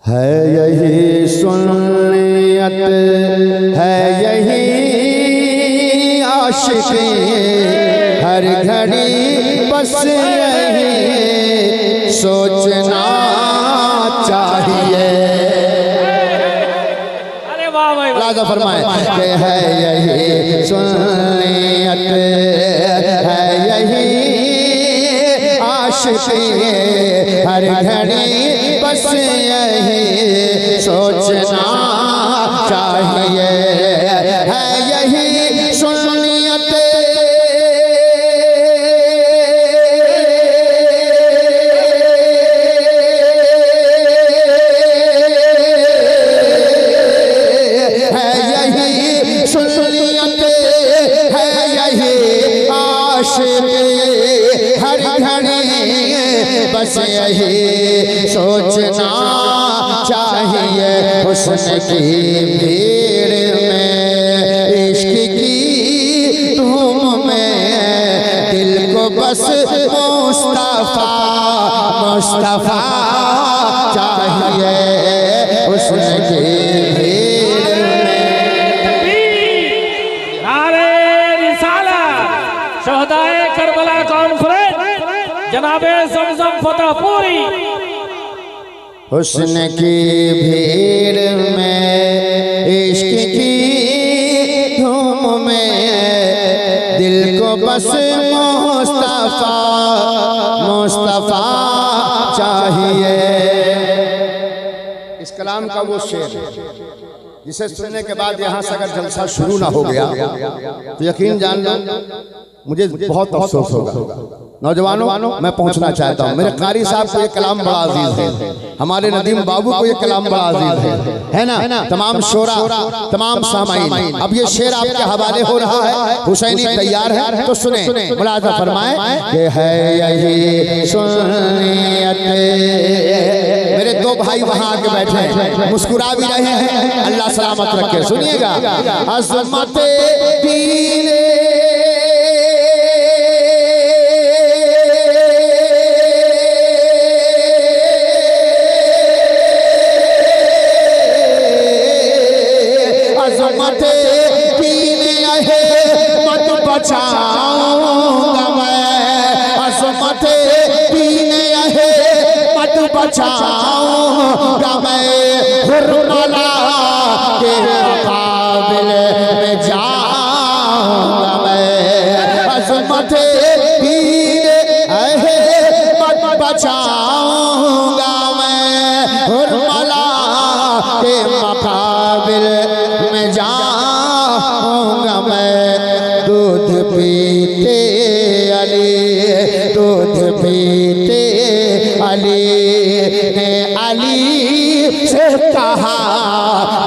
है यही सुन्नियत, है यही आशिकी, हर घड़ी बस यही सोचना चाहिए। अरे वाह भाई, लाजा फरमाए कि है यही सुन्नियत, है यही आशिकी, हर घड़ी बस यही सोचना चाहिए। है यही सुन्नियत, है यही सुन्नियत, है यही आशिकी, हर घड़ी बस यही सोचना चाहिए। हुस्न की भीड़ में, इश्क की धूम में, दिल को बस मुस्तफा मुस्तफा चाहिए। हुस्न की भीड़ में नारे रिसालत, शहदाए करबला कॉन्फ्रेंस, जनाबे ज़मज़म फतेहपुरी। हुस्न की भीड़ में, इश्क की धूम में, दिल को बस मुस्तफा मुस्तफा चाहिए। इस कलाम का वो शेर जिसे सुनने के बाद यहाँ से अगर जलसा शुरू ना हो गया तो यकीन जान लो मुझे बहुत अफसोस होगा। नौजवानों, मैं पहुंचना चाहता हूं, मेरे कारी साहब को ये कलाम बड़ा अजीज है, हमारे नदीम बाबू को ये कलाम बड़ा अजीज है ना। तमाम शोरा, तमाम सामाईन, अब ये शेर आपके हवाले हो रहा है। हुसैनी तैयार है तो सुने, मुलाज़ा फरमाए कि है यही सुन्नियत। मेरे दो भाई वहां आके बैठे हैं, मुस्कुरा भी रहे हैं, अल्लाह सलामत रखे। सुनिएगा, अज़मत पीरे बचाऊंगा मैं, अज़मत पीने है मत बचाऊंगा मैं, हुर्मला के मुकाबिल में जाऊंगा मैं। अज़मत पीने है मत बचाऊंगा मैं, हुर्मला के मुकाबिल में जाऊंगा मैं। दूध पीते अली, दूध पीते अली ने अली से कहा,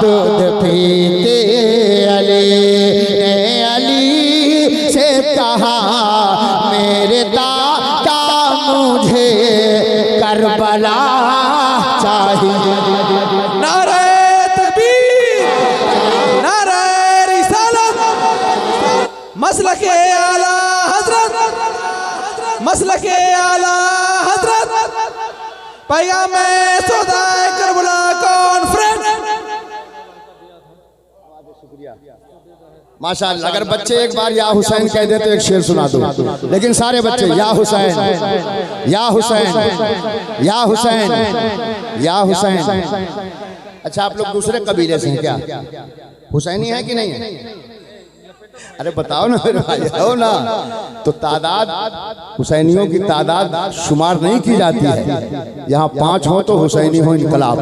दूध पीते अली ने अली से कहा, मेरे दादा मुझे करबला चाहिए। नारे तकबीर, नारे रिसालत, मसलके आला हजरत, मसलके आला हजरत, पैगामे सौदाए करबला कॉन्फ्रेंस। माशाअल्लाह, अगर बच्चे एक बार या हुसैन कह दे तो एक शेर सुना दो, लेकिन सारे बच्चे या हुसैन, या हुसैन, या हुसैन, या हुसैन। अच्छा, आप लोग दूसरे कबीले से हैं क्या? हुसैनी है कि नहीं है? अरे बताओ ना मेरे भाई, हो ना। तो तादाद, हुसैनियों की तादाद शुमार नहीं की जाती है। यहाँ 5 हो तो हुसैनी हो इनकलाब,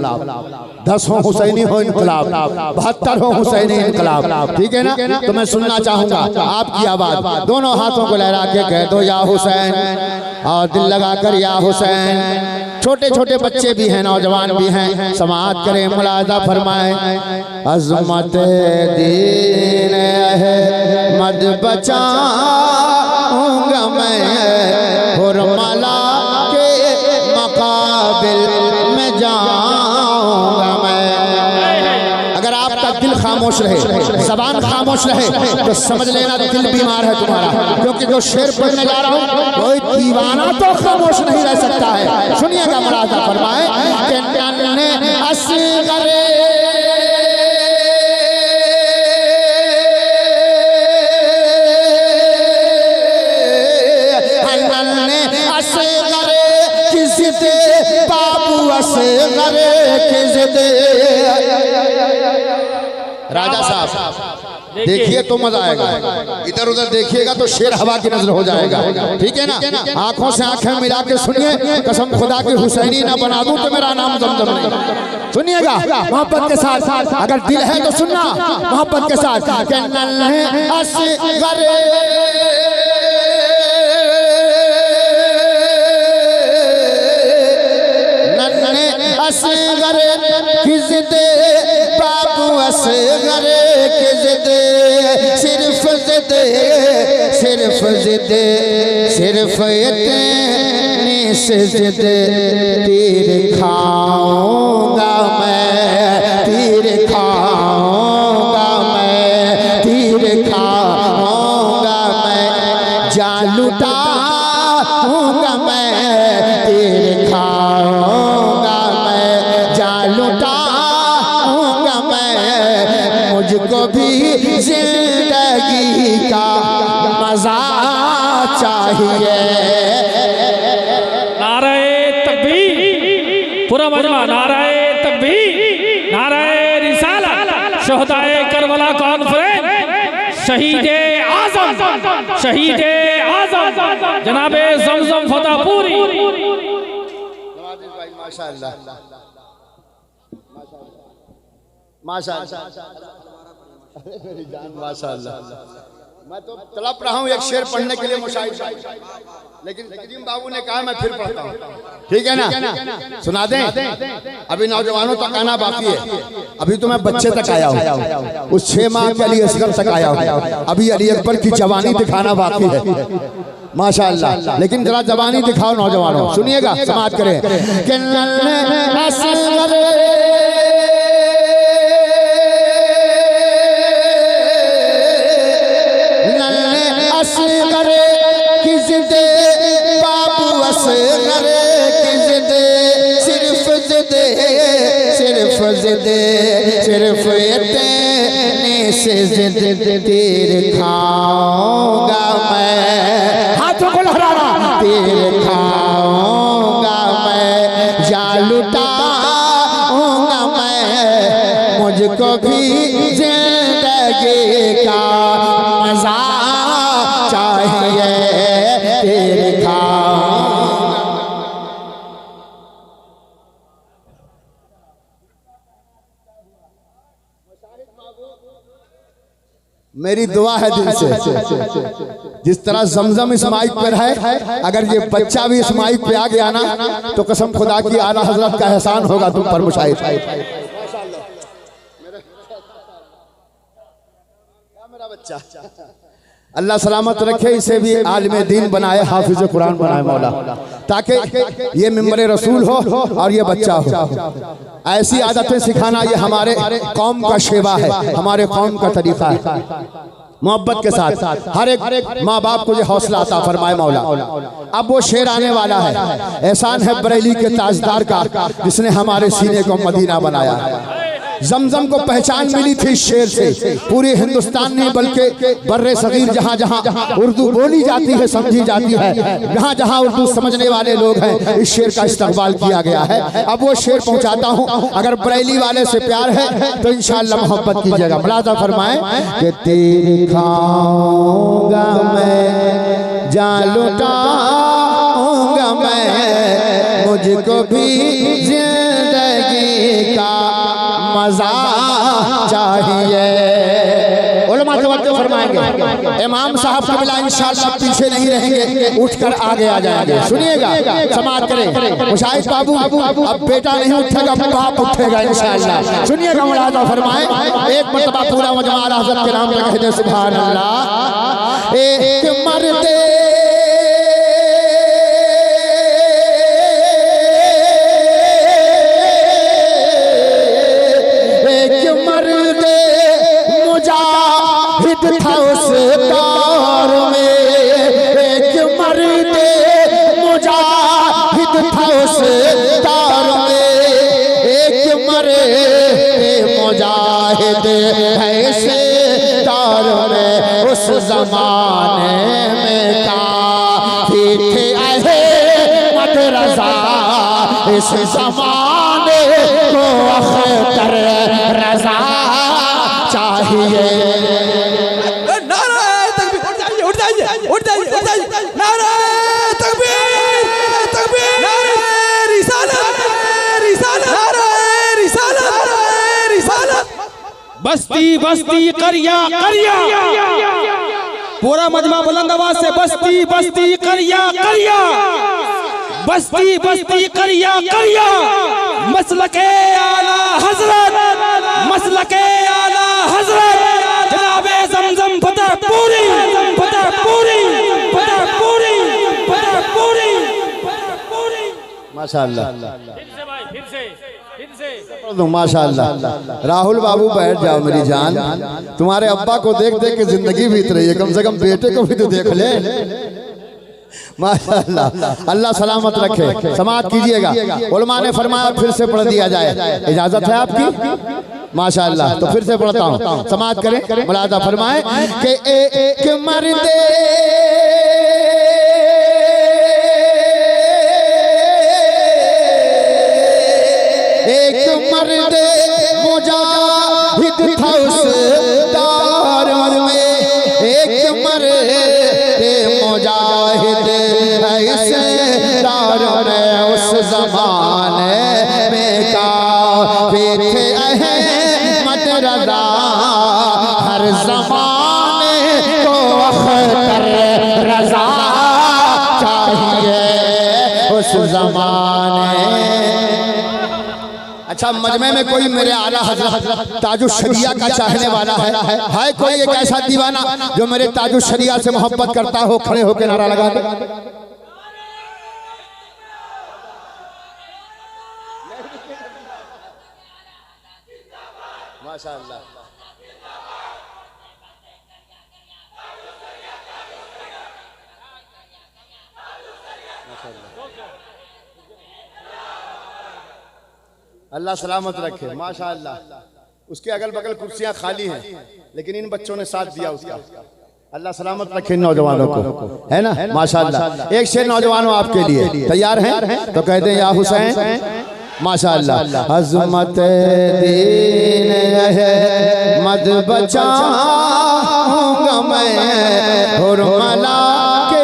10 हो हुसैनी हो इनकलाब, 72 हो हुसैनी इनकलाब। ठीक है ना? तो मैं सुनना चाहूंगा आपकी आवाज, दोनों हाथों को लहरा के कह दो या हुसैन, और दिल लगाकर या हुसैन। छोटे छोटे बच्चे भी हैं, नौजवान भी हैं, समाअत करें, मुलाज़ा फरमाएं। अज़मत दीन है मद बचाऊंगा मैं, हुर्मला के मुकाबिल में जाऊंगा मैं। अगर आपका दिल खामोश रहे, ज़बान खामोश रहे, तो समझ लेना दिल बीमार है तुम्हारा, क्योंकि जो शेर पढ़ने जा रहा हूँ कोई दीवाना तो खामोश नहीं रह सकता है। सुनिएगा, मुलाज़ा फरमाए कि नन्हे गरे के जिदे। राजा साहब देखिए तो मजा आएगा, इधर उधर देखिएगा तो शेर हवा की नजर हो जाएगा, ठीक है ना। आंखों से आंखें मिला के सुनिए, कसम खुदा की हुसैनी ना बना दूं तो मेरा नाम जमजम नहीं। सुनिएगा मोहब्बत के साथ, अगर दिल है तो सुनना मोहब्बत के साथ। असगर की जिदे बाबू असगर की जिदे, सिर्फ जिदे सिर्फ जिदे सिर्फ इतनी से जिदे। तीर खाऊंगा मैं, तीर खाऊंगा मैं, तीर खाऊंगा मैं, जान लुटाऊंगा मैं, तीर खाऊंगा मैं, जान लुटाऊंगा मैं। मुझको भी जिंदगी का मजा चाहिए। नाराए तकबीर, पूरा मजमा नाराए तकबीर, नाराए रिसालत, शोहदाए करबला कॉन्फ्रेंस, शहीदे आजम, शहीदे आजम जनाबे जमजम फतेहपुरी। माशाअल्लाह माशाअल्लाह मेरी जान माशाअल्लाह। मैं तो तड़प रहा हूँ एक शेर पढ़ने के लिए मुशाहिद, लेकिन करीम बाबू ने कहा मैं फिर पढ़ता हूँ, ठीक है ना। सुना दें, अभी नौजवानों तक आना बाकी है, अभी तो मैं बच्चे तक आया हूँ, उस 6 माह के अली असगर तक आया हूँ, अभी अली अकबर की जवानी दिखाना बाकी है माशाअल्लाह। लेकिन जरा जवानी दिखाओ नौजवानों, सुनिएगा समाज करें। असगर की जिदे बाबू असगर की जिदे, सिर्फ जिदे सिर्फ जिदे सिर्फ इतने से जिदे। तीर खाऊंगा मैं, हाथों को लहराना, तीर खाऊंगा मैं, जान लुटाऊंगा मैं। मुझको भी जिंदगी का मजा चाहिए, तीर खाऊंगा। मेरी दुआ है दिल से, जिस तरह जमजम इस माइक पर है, अगर ये बच्चा भी इस माइक पे आ गया ना तो कसम खुदा की आला हजरत का एहसान होगा तुम पर मुशाहिद। मेरा बच्चा अल्लाह सलामत रखे, इसे भी आलिम दीन बनाए, हाफिज कुरान बनाए मौला, ताकि ये मिंबर रसूल हो और ये बच्चा हो। ऐसी आदतें सिखाना ये हमारे कौम का शेवा है, हमारे कौम का तरीका है। मोहब्बत के साथ हर एक माँ बाप को ये हौसला अता फरमाए मौला। अब वो शेर आने वाला है, एहसान है बरेली के ताजदार का, जिसने हमारे सीने को मदीना बनाया। जमजम को पहचान मिली थी शेर से, पूरे हिंदुस्तान में बल्कि बर्रे सगीर जहाँ जहाँ उर्दू बोली जाती है, समझी जाती है, जहाँ जहाँ उर्दू समझने वाले लोग हैं, इस शेर का इस्तकबाल किया गया है। अब वो शेर पहुँचाता हूँ, अगर बरेली वाले से प्यार है तो इंशाअल्लाह मोहब्बत कीजिएगा। मुलाजा फरमाए कि तेरे खाऊंगा मैं, जान लुटाऊंगा मैं, मुझको भी जिंदगी का मजा चाहिए। उलमा तवज्जो फरमाएंगे, इमाम साहब का बिला इंशाअल्लाह पीछे नहीं रहेंगे, उठकर आगे आ जाएंगे। सुनिएगा समाज करें, मुशाहिद बाबू अब बेटा नहीं उठेगा, बाप उठेगा इंशाअल्लाह। सुनिएगा मुलाजा फरमाए, एक मर्तबा पूरा मजमा हज़रत के नाम पे कह दे सुभान अल्लाह। एक मर्दे था उस दौर में, एक मर्दे मुजाहिद था उस दौर में, एक मर्दे मुजाहिद है इस दौर में। उस जमाने में काफी थे अहमद रज़ा, इस जमाने बस्ती बस्ती करिया करिया, पूरा मजमा बुलंद आवाज से बस्ती बस्ती करिया करिया, बस्ती बस्ती करिया करिया, मसलके आला हजरत, मसलके आला हजरत जनाबे ज़मज़म फतेहपुरी, फतेहपुरी, फतेहपुरी, फतेहपुरी। माशाअल्लाह फिर से माशाअल्लाह। राहुल बाबू बैठ जाओ मेरी जान, तुम्हारे अब्बा को देख देख के जिंदगी बीत रही है, कम से कम बेटे को भी तो देख ले। माशाअल्लाह, अल्लाह सलामत रखे। समाअत कीजिएगा। उलमा ने फरमाया फिर से पढ़ दिया जाए, इजाजत है आपकी? माशाअल्लाह, तो फिर से पढ़ता हूँ, समाअत करें। मुलाजा फरमाए कि एक मर्दे मर्दे मुजाहिद था उस दौर में, एक मर्दे मुजाहिद ऐसे दौर में उस ज़माने में काफ़ी थे अहमद रज़ा, हर ज़माने को अख्तर रज़ा चाहिए उस ज़माने। अच्छा, मजमे में कोई मेरे आला हज़रत ताजुश शरिया का चाहने वाला है कोई एक ऐसा दीवाना जो मेरे ताजुश शरिया से मोहब्बत करता हो? खड़े होकर नारा लगा दे। माशाअल्लाह, अल्लाह सलामत रखे। माशाअल्लाह, उसके अगल बगल कुर्सियां खाली हैं, लेकिन इन बच्चों ने साथ दिया उसका। अल्लाह सलामत रखे नौजवानों को, है ना? माशाअल्लाह। एक शेर नौजवानों आपके लिए, तैयार हैं? तो कहते हैं या हुसैन। माशाअल्लाह। अज़मत दीन है मद बचाऊंगा मैं, हुरमला के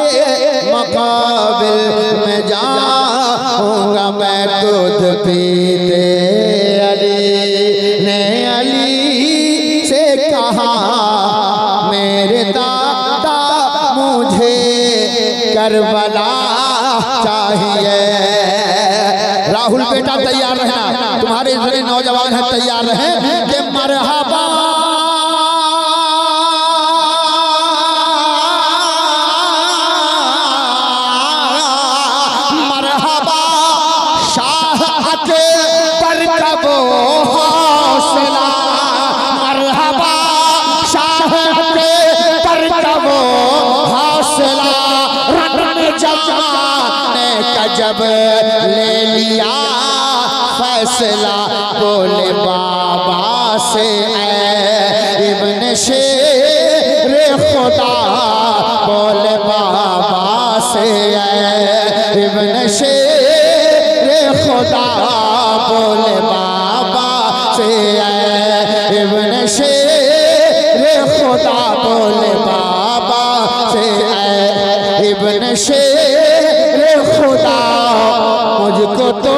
मुकाबिल में जाऊंगा मैं, दूध पीते अली ने अली से कहा मेरे दादा मुझे करबला चाहिए। राहुल बेटा तैयार रहना, तुम्हारे इतने नौजवान हैं, तैयार रहें कि मरहबा मरहबा शाह आके पर कबो हौसला, मरहबा शाह आके पर कबो हौसला, रन जमाने का जब ले लिया फैसला, बोले बाबा से ऐ इब्न शेर खुदा, बोले बाबा से ऐ इब्न शेर खुदा, बोले बाबा से ऐ इब्न शेर खुदा, बोले बाबा से ऐ इब्न शेर खुदा। मुझको तो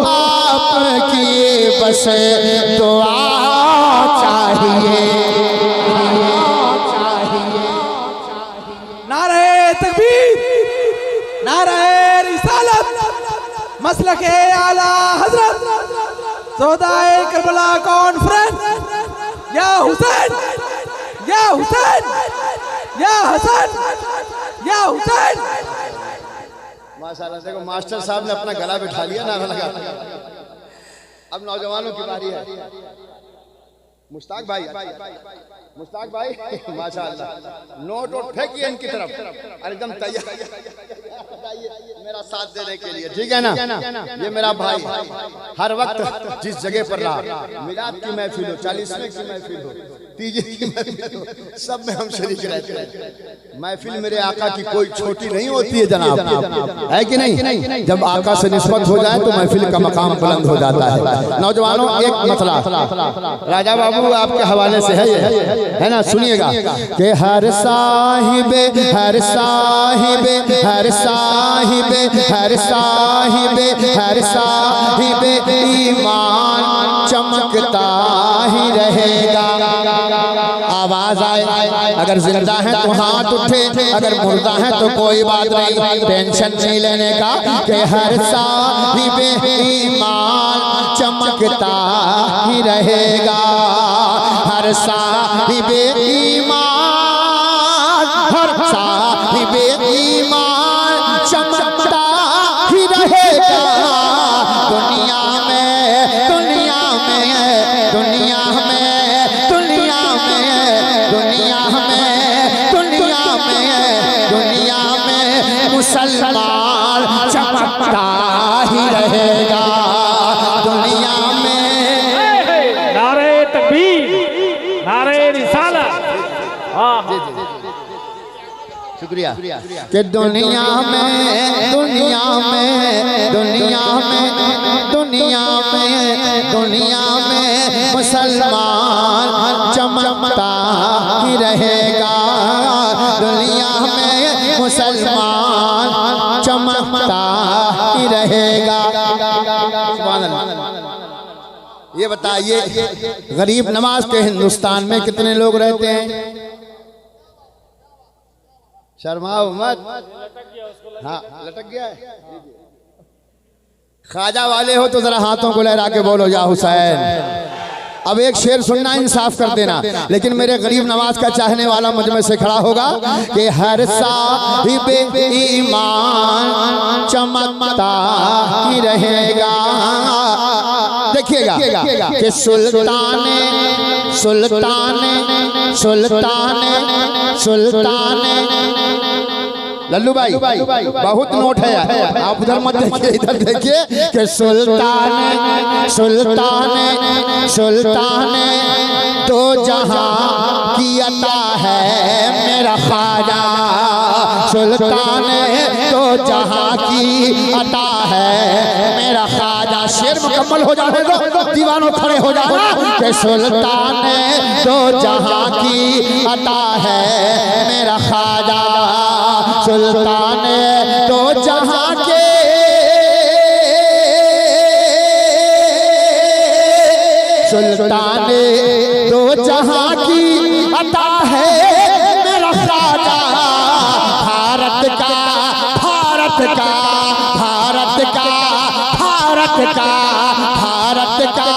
आपकी बस दुआ चाहिए। नारे तकबीर, नारे रिसालत, मसलके आला हजरत, ज़ोहदाए करबला कॉन्फ्रेंस, या हुसैन, या हुसैन, या हसन, या हुसैन। माशाअल्लाह, देखो मास्टर साहब ने अपना गला बिठा लिया, नारा लगा। अब नौजवानों की बारी है। मुश्ताक भाई, मुश्ताक भाई, माशाअल्लाह, नोट और फेंकिए इनकी तरफ, एकदम तैयार मेरा साथ देने के लिए, ठीक है ना? ये मेरा भाई हर वक्त जिस जगह पर रहा, मिलाद की महफिल हो, 40वें की महफिल हो, तीजे की महफिल हो, सब में हम शरीक रहते हैं। महफिल मेरे आका की कोई छोटी नहीं होती है जनाब, है कि नहीं? जब आका से निस्बत हो जाए तो महफिल का मकाम बुलंद हो जाता है। नौजवानों, एक मसला राजा बाबू आपके हवाले से है ना? सुनिएगा कि हर साहिबे हर साहिबे हर साहिबे हर साहिबे हर साहिबे ईमान चमकता ही रहेगा, आवाज आए। अगर जिंदा है तो हाथ उठे, अगर मुर्दा है तो कोई बात नहीं, टेंशन नहीं लेने का कि हर साहिबे ईमान चमकता ही रहेगा। हर साहिबे ईमान, हर साहिबे ईमान चमकता ही रहेगा। दुनिया में दुनिया में दुनिया में दुनिया में दुनिया में दुनिया में दुनिया में मुसलमान चमकता ही रहेगा। दुनिया में नारे तकबीर, नारे रिसालत। हाँ हाँ शुक्रिया कि दुनिया में दुनिया में दुनिया में दुनिया में दुनिया में मुसलमान चमकता ही रहेगा। दुनिया में मुसलमान चमकता ही रहेगा। ये बताइए गरीब नवाज के हिंदुस्तान में कितने लोग रहते हैं? शर्माओ मत। हाँ लटक गया है। ख्वाजा वाले हो तो जरा हाथों को लहरा के बोलो या हुसैन। अब एक शेर सुनना, इंसाफ कर देना, लेकिन मेरे गरीब नवाज का चाहने वाला मुझ में से खड़ा होगा कि हर साहिबे ईमान चमकता ही रहेगा। देखिएगा कि सुल्ताने सुल्ताने सुल्ताने सुल्ताने लल्लू भाई बहुत नोट है यार, आप उधर मत देखिए, इधर देखिए कि सुल्ताने सुल्ताने सुल्ताने दो जहां की अता है मेरा ख्वाजा। सुल्ताने दो जहां की अता है मेरा ख्वाजा। शेर मुकम्मल हो जाने दो, दीवानों खड़े हो जाना कि सुल्ताने दो जहां की अता है मेरा ख्वाजा। सुल्ताने दो जहां के सुल्ताने दो जहां की अता है मेरा ख्वाजा। भारत का भारत का भारत का भारत का भारत का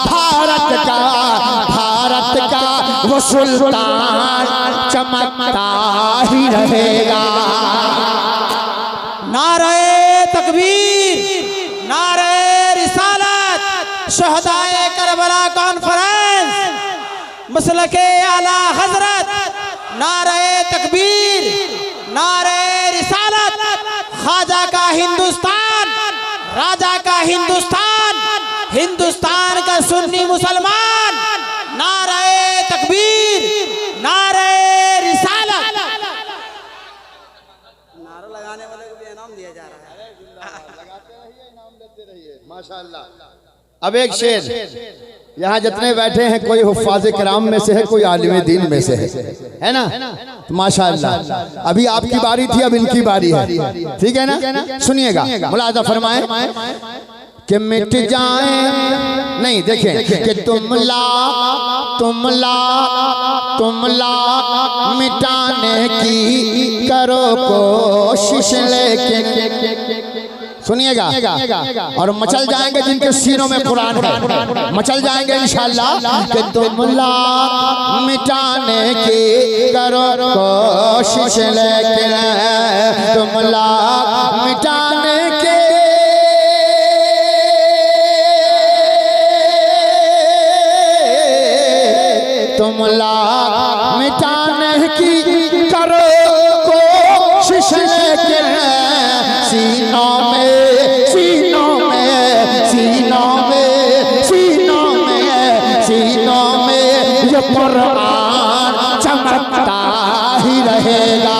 भारत का भारत का वो सुल्तान चमकता ही रहेगा। नारे तकबीर, नारे रिसालत, शहदाए करबला कॉन्फ्रेंस, मसलके आला हजरत। नारे तकबीर, नारे रिसालत, ख्वाजा का हिंदुस्तान, राजा का हिंदुस्तान, हिंदुस्तान का सुन्नी मुसलमान। नारे तकबीर, नारे रिसालत। नारा लगाने वाले को भी इनाम दिया जा रहा है। माशाअल्लाह। अब एक शेर, यहाँ जितने बैठे हैं कोई हुफ्फाज़ किराम में से है, कोई आलिम दीन में से है ना? तो माशाअल्लाह अभी आपकी बारी थी, अब इनकी बारी है, ठीक है ना? सुनिएगा, मुलाज़ा फरमाएं कि मिट जाए नहीं, देखें कि तुमला मिटाने की करो कोशिश, लेकिन सुनिएगा और मचल जाएंगे जिनके सीनों में कुरान है, मचल जाएंगे इंशाअल्लाह कि तुमला मिटाने की करो कोशिश, लेकिन तुमला मिटाने के तुमला मिटाने की करो कोशिश, लेकिन सीनों में सीनों में सीनों में सीनों में सीनों में ये कुरान चमकता ही रहेगा।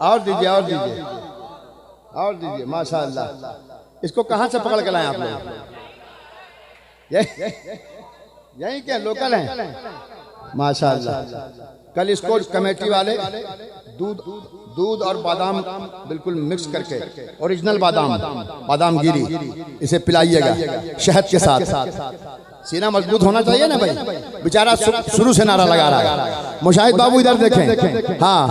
और दीजिए और दीजिए और दीजिए, माशाअल्लाह। इसको कहाँ से पकड़ के लाए आप लोग? यही क्या लोकल हैं? माशाअल्लाह। कल इसको कमेटी वाले दूध और बादाम बिल्कुल मिक्स करके, ओरिजिनल बादाम गिरी, इसे पिलाइएगा शहद के साथ। सीना मजबूत होना चाहिए ना भाई। बेचारा शुरू से नारा लगा रहा है। मुशाहिद बाबू इधर देखें, हाँ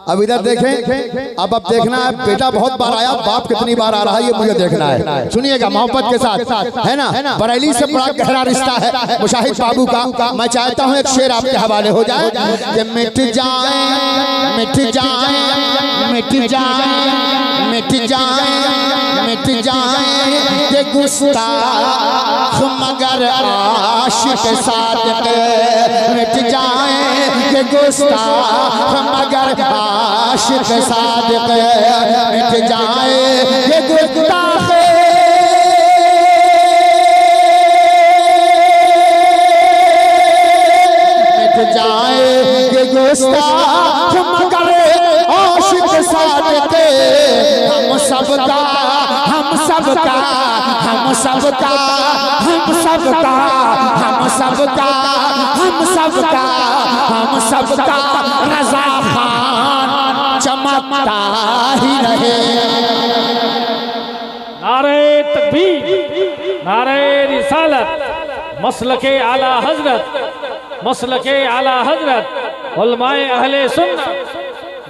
अब इधर देखें। अब देखना है बेटा बहुत बार आया, बाप कितनी बार आ रहा है ये मुझे देखना है। सुनिएगा मोहब्बत के साथ, है ना। बरेली से बड़ा गहरा रिश्ता है मुशाहिद बाबू का। मैं चाहता हूँ एक शेर आपके हवाले हो जाए कि मिट जाए मिट जाए मिट जाए मिट जाए मिट जाए ये गुस्ताख मगर आशिक सादिक, मिट जाए ये गुस्ताख मगर आशिक सादिक, मिट जाए ये गुस्ताख मिट जाए ये गुस्ताख मगर आशिक सादिक। हम सबका हम सबका हम सबका हम सबका हम सबका हम सबका हम सबका रज़ा खान चमकता ही रहे। नारे तकबीर, नारे रिसालत, मसलके आला हजरत, मसलके आला हजरत, उलमाए अहले सुन्नत।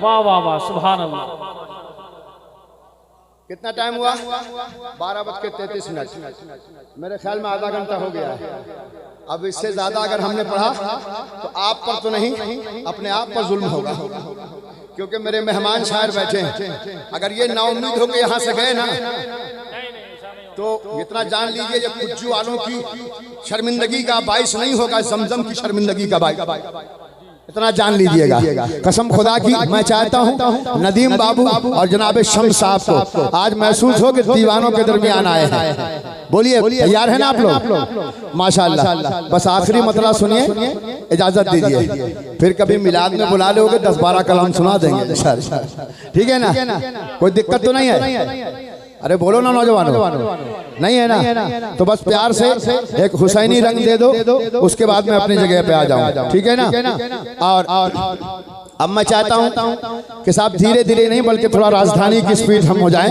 वाह वाह वाह, सुभान अल्लाह। कितना टाइम हुआ? 12:33। मेरे ख्याल में आधा घंटा हो गया है। अब इससे ज्यादा अगर हमने पढ़ा तो आप पर तो नहीं, अपने आप पर जुल्म होगा, क्योंकि मेरे मेहमान शायर बैठे हैं। अगर ये नाउम्मीद होकर यहाँ से गए ना तो इतना जान लीजिए जब कुज्जू वालों की शर्मिंदगी का बाइस नहीं होगा, जमजम की शर्मिंदगी का बाइस। इतना जान लीजिएगा कसम खुदा की। मैं चाहता हूँ नदीम बाबू और जनाब शम्स साहब को आज महसूस हो कि दीवानों के दरमियान आए हैं। बोलिए तैयार है ना आप लोग? माशाअल्लाह। बस आखिरी मतला सुनिए, इजाजत दीजिए, फिर कभी मिलाद में बुला लोगे 10-12 कलाम सुना देंगे, ठीक है ना? कोई दिक्कत तो नहीं है? अरे बोलो ना नौजवानों, नहीं है ना? तो बस प्यार से एक हुसैनी रंग दे दो, उसके बाद मैं अपनी जगह पे आ जाऊं, ठीक है ना? और अब मैं चाहता हूं कि साहब धीरे धीरे नहीं बल्कि थोड़ा राजधानी की स्पीड हम हो जाएं,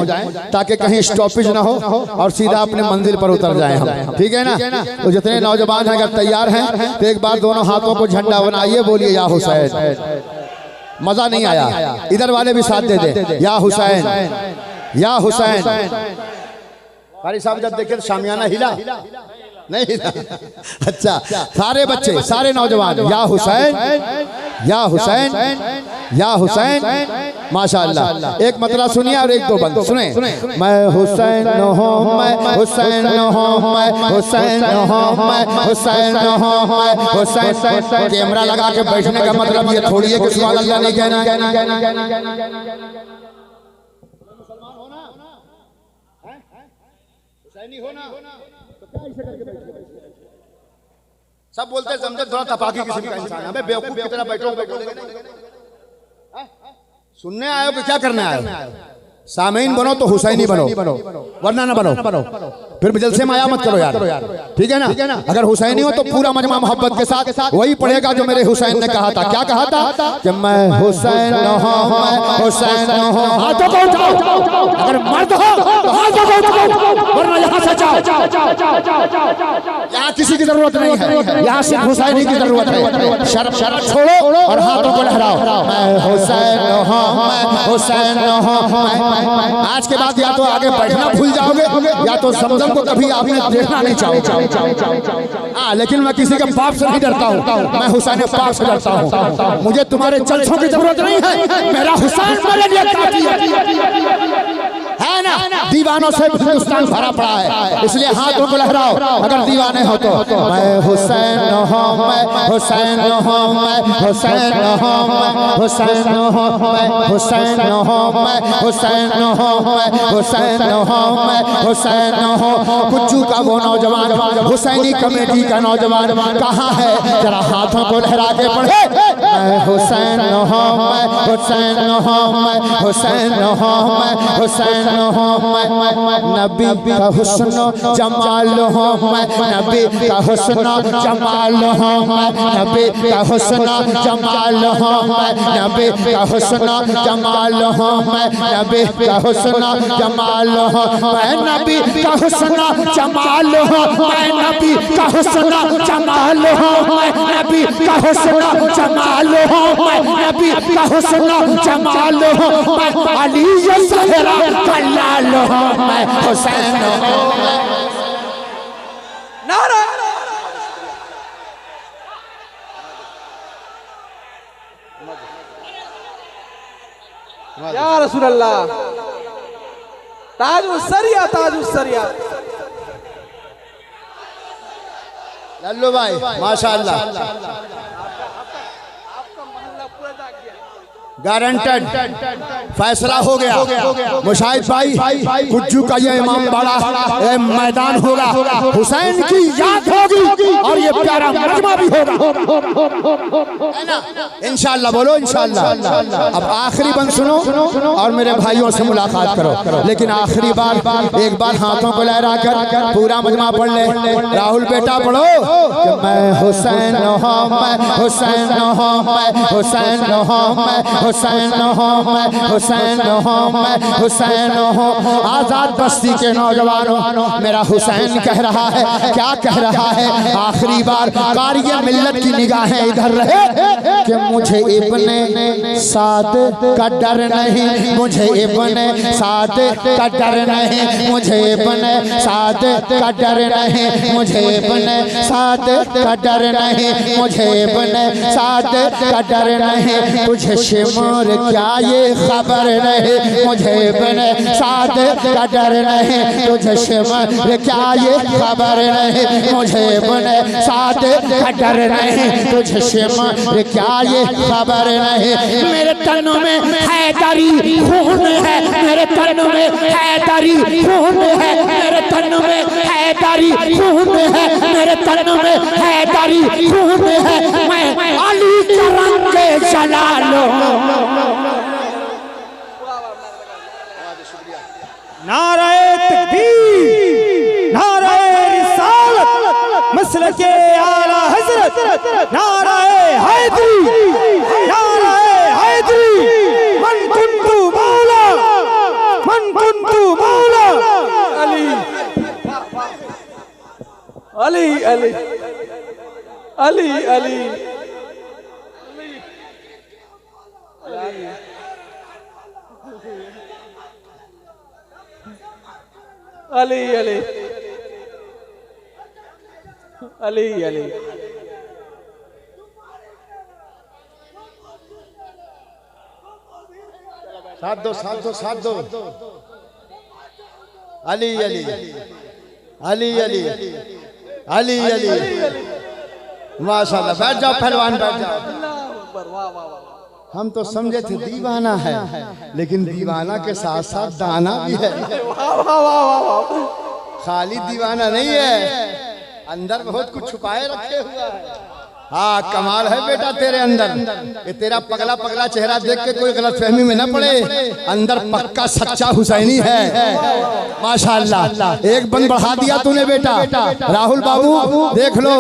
ताकि कहीं स्टॉपेज ना हो और सीधा अपने मंजिल पर उतर जाएं हम, ठीक है ना? तो जितने नौजवान हैं अगर तैयार हैं तो एक बार दोनों हाथों को झंडा बनाइए, बोलिए या हुसैन। मजा नहीं आया, इधर वाले भी साथ दे दे, या हुसैन या हुसैन। कारी साहब जब देखे तो शामियाना हिला नहीं हिला? अच्छा, सारे बच्चे सारे नौजवान या हुसैन या हुसैन या हुसैन। माशाअल्लाह। एक मतला सुनिए और एक दो बंद सुने। मैं हुसैन हूँ, मैं हुसैन हूँ, मैं हुसैन हूँ, मैं हुसैन हूँ, मैं हुसैन। कैमरा लगा के बैठने का मतलब ये थोड़ी है कि सुभान अल्लाह नहीं कहना। होना तो क्या ऐसे करके बैठे? सब बोलते हैं जमजम थोड़ा तपाकी किसी का इंसान है। बेवकूफ की तरह बैठो, सुनने आयो कि क्या करने आयो? सामीन बनो तो हुसैनी बनो, वरना ना बनो। फिर जलसे में आया मत करो यार, ठीक है ना? अगर हुसैनी हो तो पूरा मजमा मोहब्बत के साथ वही पढ़ेगा जो मेरे हुसैन ने कहा था। क्या कहा था? कि मैं हुसैन हूँ, मैं हुसैन हूँ। हाथों को उठाओ, अगर मर्द हो तो हाथों को उठाओ, वरना यहाँ से जाओ। यहाँ किसी की जरूरत नहीं है, यहाँ सिर्फ हुसैनी की जरूरत है। शर्म छोड़ो और हाथों को लहराओ। मैं हुसैन हूँ, मैं हुसैन हूँ। आज के बाद या तो आगे बैठना भूल जाओगे या तो समझम को कभी आपने देखना नहीं चाहोगे। हाँ, लेकिन मैं किसी के बाप से नहीं डरता हूँ, मैं हुसैन पाक से डरता हूँ। मुझे तुम्हारे जलसों की जरूरत नहीं है, मेरा हुसैन मेरे लिए काफी है ना? दीवानों से हिंदुस्तान भरा पड़ा है, इसलिए हाथों को लहराओ अगर दीवाने हो तो। मैं हुसैन हूँ, मैं हुसैन हूँ, मैं हुसैन हूँ, मैं हुसैन हूँ, मैं हुसैन हूँ, मैं हुसैन हूँ, मैं हुसैन हूँ, मैं हुसैन हूँ। कुज्जू का वो नौजवान, हुसैनी कमेटी का नौजवान कहाँ है? जरा हाथों को लहरा के पढ़े। मैं हुसैन हूँ, मैं हुसैन हूँ, मैं हुसैन हूँ, मैं हुसैन हूँ, मैं नबी का हुस्न जमाल हूँ, मैं नबी का हुस्न जमाल हूँ, मैं नबी का हुस्न जमाल हूँ, मैं नबी का हुस्न जमाल हूँ, मैं नबी का हुस्न जमाल हूँ, मैं नबी का हुस्न जमाल हूँ, मैं नबी का हुस्न जमाल हूँ, मैं नबी का हुस्न जमाल हूँ, मैं नबी का हुस्न जमाल हूँ, मैं अली ज़हरा का लाल हूँ, मैं हुसैन हूँ। नारा या रसूल अल्लाह, ताजुस सरिया, ताजुस सरिया। लल्लू भाई माशाअल्लाह, गारंटेड फैसला हो गया। मुशाहिद भाई गुज्जू का ये इमाम बाड़ा मैदान होगा, हुसैन की याद होगी और ये प्यारा मजमा भी होगा इंशाअल्लाह। बोलो इंशाअल्लाह। अब आखिरी बंद सुनो और मेरे भाइयों से मुलाकात करो, लेकिन आखिरी बार एक बार हाथों को लहरा कर पूरा मजमा पढ़ ले। राहुल बेटा पढ़ो कि मैं हुसैन हूँ, मैं हुसैन हूँ, मैं हुसैन हूँ, मैं हुसैन हूँ, मैं हुसैन हूँ, मैं हुसैन हूँ। आजाद बस्ती के नौजवानों, मेरा हुसैन कह रहा है, क्या कह रहा है? आखिरी बार कारिया मिल्लत की निगाहें इधर रहे कि मुझे इब्ने साद का डर नहीं, मुझे इब्ने साद का डर नहीं, मुझे इब्ने साद का डर नहीं, मुझे इब्ने साद का डर नहीं, मुझे इब्ने साद का डर नहीं। तुझे शिमर क्या ये खबर नहीं, मुझे इब्ने साद का डर नहीं, तुझे शिमर क्या ये खबर नहीं, मुझे इब्ने साद का डर नहीं, तुझे शिमर क्या ये खबर नहीं। मेरे तन में हैदरी खून है, मेरे तन में हैदरी खून है, मेरे तन में हैदरी खून है, मेरे तन में हैदरी खून है। मैं अली का रंग जला लो। नाराए तकबीर, नाराए रिसालत, मसलके आला हजरत, नाराए हैदरी, नाराए हैदरी। मन कुंतु मौला, मन कुंतु मौला। अली अली अली अली अली अली अली अली अली। साथ दो, साथ दो, साथ दो। अली अली अली अली अली अली। माशाल्लाह, बैठ जाओ पहलवान, बैठ जाओ। हम तो समझे थे दीवाना है, लेकिन दीवाना के साथ साथ दाना भी है। खाली दीवाना नहीं है, अंदर बहुत कुछ छुपाए रखे हुआ है। हाँ, कमाल है बेटा तेरे अंदर। ये तेरा पगला पगला चेहरा देख के कोई गलतफहमी में न पड़े, अंदर पक्का सच्चा हुसैनी है। माशाअल्लाह, एक बंद बढ़ा दिया तूने बेटा। राहुल बाबू देख लो,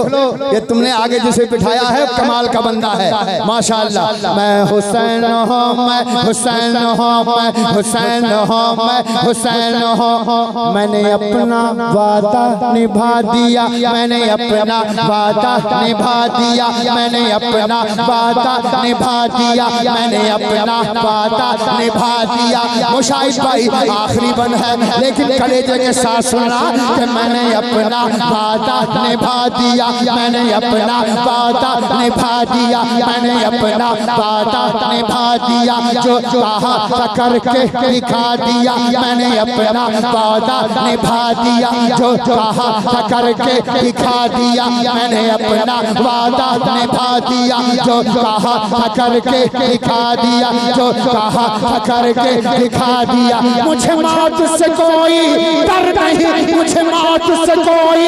ये तुमने आगे जिसे बिठाया है कमाल का बंदा है। माशाअल्लाह। मैं हुसैन हूँ, मैं हुसैन हूँ, मैं हुसैन हूँ, मैं हुसैन हूँ। मैंने अपना वादा निभा दिया, मैंने अपना वादा निभा दिया, मैंने अपना वादा निभा दिया, मैंने अपना वादा निभा दिया। मुशाहिद भाई आखिरी बन है, लेकिन कलेजे के साथ सुना कि मैंने अपना वादा निभा दिया, मैंने अपना वादा निभा दिया, मैंने अपना वादा निभा दिया। जो कहा था करके दिखा दिया, मैंने अपना वादा निभा दिया। जो कहा था करके दिखा दिया, मैंने अपना वादा निभा दिया, जो कहा था करके दिखा दिया, जो कहा था करके दिखा दिया। मुझे मौत से कोई डर नहीं, मुझे मौत से कोई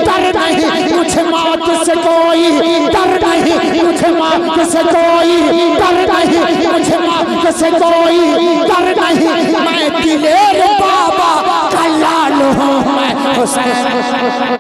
डर नहीं, मुझे मौत से कोई डर नहीं, मुझे मौत से कोई डर नहीं, मुझे मौत से कोई डर नहीं। मैं दिलेर बाबा का लाल हूँ, मैं हुसैन।